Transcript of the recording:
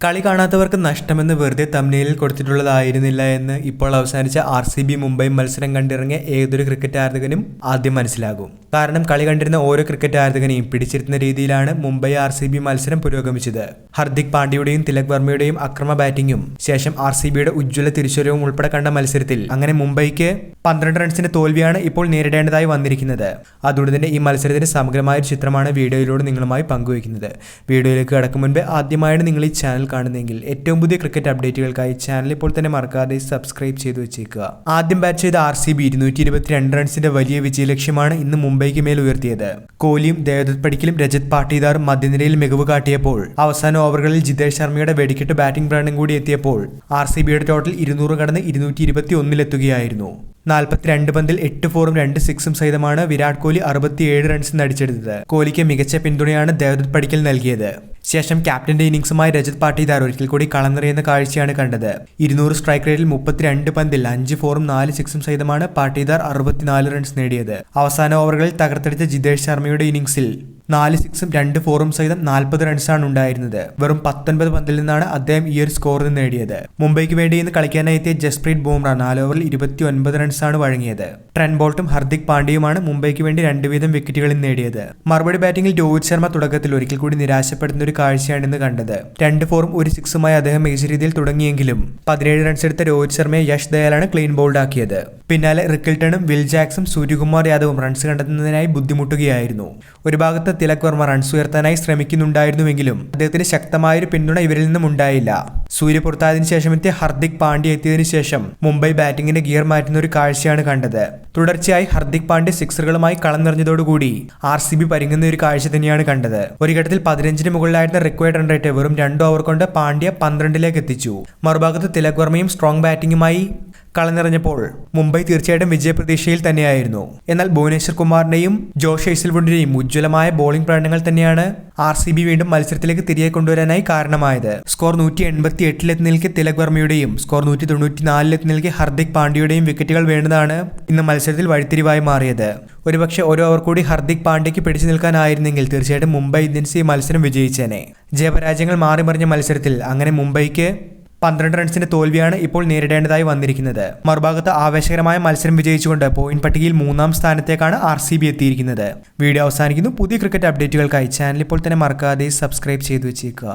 കളി കാണാത്തവർക്ക് നഷ്ടമെന്ന് വെറുതെ തംബ്നെയിലിൽ കൊടുത്തിട്ടുള്ളതായിരുന്നില്ല എന്ന് ഇപ്പോൾ അവസാനിച്ച RCB മുംബൈ മത്സരം കണ്ടിറങ്ങിയ ഏതൊരു ക്രിക്കറ്റ് ആരാധകനും ആദ്യം മനസ്സിലാകും. കാരണം കളി കണ്ടിരുന്ന ഓരോ ക്രിക്കറ്റ് ആരാധകനെയും പിടിച്ചിരുത്തുന്ന രീതിയിലാണ് മുംബൈ RCB മത്സരം പുരോഗമിച്ചത്. ഹർദിക് പാണ്ഡ്യയുടെയും തിലക് വർമ്മയുടെയും അക്രമ ബാറ്റിംഗും ശേഷം RCBയുടെ ഉജ്ജ്വല തിരിച്ചുവരവും ഉൾപ്പെടെ കണ്ട മത്സരത്തിൽ അങ്ങനെ മുംബൈക്ക് 12 റൺസിന്റെ തോൽവിയാണ് ഇപ്പോൾ നേരിടേണ്ടതായി വന്നിരിക്കുന്നത്. അതുകൊണ്ട് തന്നെ ഈ മത്സരത്തിന്റെ സമഗ്രമായ ഒരു ചിത്രമാണ് വീഡിയോയിലൂടെ നിങ്ങളുമായി പങ്കുവയ്ക്കുന്നത്. വീഡിയോയിലേക്ക് കടക്കും മുൻപ് ആദ്യമായാണ് നിങ്ങൾ ഈ ചാനൽ കാണുന്നെങ്കിൽ ഏറ്റവും പുതിയ ക്രിക്കറ്റ് അപ്ഡേറ്റുകൾക്കായി ചാനൽ ഇപ്പോൾ തന്നെ മറക്കാതെ സബ്സ്ക്രൈബ് ചെയ്തു വെച്ചേക്കുക. ആദ്യം ബാറ്റ് ചെയ്ത RCB 222 റൺസിന്റെ വലിയ വിജയലക്ഷ്യമാണ് ഇന്ന് മുംബൈക്ക് മേൽ ഉയർത്തിയത്. കോഹ്ലിയും ദേവദത്ത് പടിക്കലും രജത് പാട്ടീദാറും മധ്യനിരയിൽ മികവ് കാട്ടിയപ്പോൾ അവസാന ഓവറുകളിൽ ജിതേഷ് ശർമ്മയുടെ വെടിക്കെട്ട് ബാറ്റിംഗ് പ്രകടനം കൂടി എത്തിയപ്പോൾ RCBയുടെ ടോട്ടൽ 200 കടന്ന് 221 42 പന്തിൽ 8 4ഉം 2 6ഉം സഹിതമാണ് വിരാട് കോഹ്ലി 67 റൺസ് അടിച്ചെടുത്തത്. കോഹ്ലിക്ക് മികച്ച പിന്തുണയാണ് ദേവദത്ത് പടിക്കൽ നൽകിയത്. ശേഷം ക്യാപ്റ്റന്റെ ഇന്നിംഗ്സുമായി രജത് പാട്ടീദാർ ഒരിക്കൽ കൂടി കളം നിറയുന്ന കാഴ്ചയാണ് കണ്ടത്. 200 സ്ട്രൈക്ക് റേറ്റിൽ 32 പന്തിൽ 5 4ഉം 4 6ഉം സഹിതമാണ് പാട്ടീദാർ 64 റൺസ് നേടിയത്. അവസാന ഓവറുകളിൽ തകർത്തെടുത്ത ജിതേഷ് ശർമ്മയുടെ ഇന്നിംഗ്സിൽ 4 6ഉം 2 4ഉം സഹിതം 40 റൺസാണ് ഉണ്ടായിരുന്നത്. വെറും 19 പന്തിൽ നിന്നാണ് അദ്ദേഹം ഈ ഒരു സ്കോർ നേടിയത്. മുംബൈക്ക് വേണ്ടി ഇന്ന് കളിക്കാനായി എത്തിയ ജസ്പ്രീത് ബുംറ 4 ഓവറിൽ 29 റൺസാണ് വഴങ്ങിയത്. ട്രെന്റ് ബോൾട്ടും ഹർദിക് പാണ്ഡ്യയുമാണ് മുംബൈക്ക് വേണ്ടി 2 വീതം വിക്കറ്റുകളിൽ നേടിയത്. മറുപടി ബാറ്റിംഗിൽ രോഹിത് ശർമ്മ തുടക്കത്തിൽ ഒരിക്കൽ കൂടി നിരാശപ്പെടുന്ന ഒരു കാഴ്ചയാണ് ഇന്ന് കണ്ടത്. 2 4ഉം 1 6ഉമായി അദ്ദേഹം മികച്ച രീതിയിൽ തുടങ്ങിയെങ്കിലും 17 റൺസ് എടുത്ത രോഹിത് ശർമ്മയെ യശ് ദയാലാണ് ക്ലീൻ ബോൾഡ് ആക്കിയത്. പിന്നാലെ റിക്കിൾട്ടണും വിൽ ജാക്സും സൂര്യകുമാർ യാദവും റൺസ് കണ്ടെത്തുന്നതിനായി ബുദ്ധിമുട്ടുകയായിരുന്നു. ഒരു ഭാഗത്ത് തിലക് വർമ്മ റൺസ് ഉയർത്താനായി ശ്രമിക്കുന്നുണ്ടായിരുന്നുവെങ്കിലും അദ്ദേഹത്തിന് ശക്തമായൊരു പിന്തുണ ഇവരിൽ നിന്നും ഉണ്ടായില്ല. സൂര്യ പുറത്തായതിനു ശേഷം എത്തിയ ഹർദിക് പാണ്ഡ്യ എത്തിയതിനു ശേഷം മുംബൈ ബാറ്റിംഗിന്റെ ഗിയർ മാറ്റുന്ന ഒരു കാഴ്ചയാണ് കണ്ടത്. തുടർച്ചയായി ഹർദിക് പാണ്ഡ്യ സിക്സറുകളുമായി കളം നിറഞ്ഞതോടുകൂടി RCB പരിങ്ങുന്ന ഒരു കാഴ്ച തന്നെയാണ് കണ്ടത്. ഒരു ഘട്ടത്തിൽ 15 മുകളിലായിരുന്ന റിക്വയർഡ് റൺ റേറ്റ് വെറും 2 ഓവർ കൊണ്ട് പാണ്ഡ്യ 12 എത്തിച്ചു. മറുഭാഗത്ത് തിലക് വർമ്മയും സ്ട്രോങ് ബാറ്റിംഗുമായി കളനിറഞ്ഞപ്പോൾ മുംബൈ തീർച്ചയായിട്ടും വിജയപ്രതീക്ഷയിൽ തന്നെയായിരുന്നു. എന്നാൽ ഭുവനേശ്വർ കുമാറിന്റെയും ജോഷ് ഹേസൽവുഡിന്റെയും ഉജ്ജ്വലമായ ബോളിംഗ് പ്രകടനങ്ങൾ തന്നെയാണ് RCB വീണ്ടും മത്സരത്തിലേക്ക് തിരികെ കൊണ്ടുവരാനായി കാരണമായത്. സ്കോർ 188 നിൽക്കെ തിലക് വർമ്മയുടെയും സ്കോർ 194 നിൽക്കെ ഹർദിക് പാണ്ഡ്യയുടെയും വിക്കറ്റുകൾ വേണ്ടതാണ് ഇന്ന് മത്സരത്തിൽ വഴിത്തിരിവായി മാറിയത്. ഒരുപക്ഷെ ഒരു ഓവർ കൂടി ഹർദിക് പാണ്ഡ്യയ്ക്ക് പിടിച്ചു നിൽക്കാനായിരുന്നെങ്കിൽ തീർച്ചയായിട്ടും മുംബൈ ഇന്ത്യൻസ് ഈ മത്സരം വിജയിച്ചേനെ. ജയപരാജയങ്ങൾ മാറി മറിഞ്ഞ മത്സരത്തിൽ അങ്ങനെ മുംബൈക്ക് 12 റൺസിന്റെ തോൽവിയാണ് ഇപ്പോൾ നേരിടേണ്ടതായി വന്നിരിക്കുന്നത്. മറുഭാഗത്ത് ആവേശകരമായ മത്സരം വിജയിച്ചുകൊണ്ട് പോയിന്റ് പട്ടികയിൽ 3ാം സ്ഥാനത്തേക്കാണ് RCB എത്തിയിരിക്കുന്നത്. വീഡിയോ അവസാനിക്കുന്നു. പുതിയ ക്രിക്കറ്റ് അപ്ഡേറ്റുകൾക്കായി ചാനൽ ഇപ്പോൾ തന്നെ മറക്കാതെ സബ്സ്ക്രൈബ് ചെയ്തു വെച്ചേക്കുക.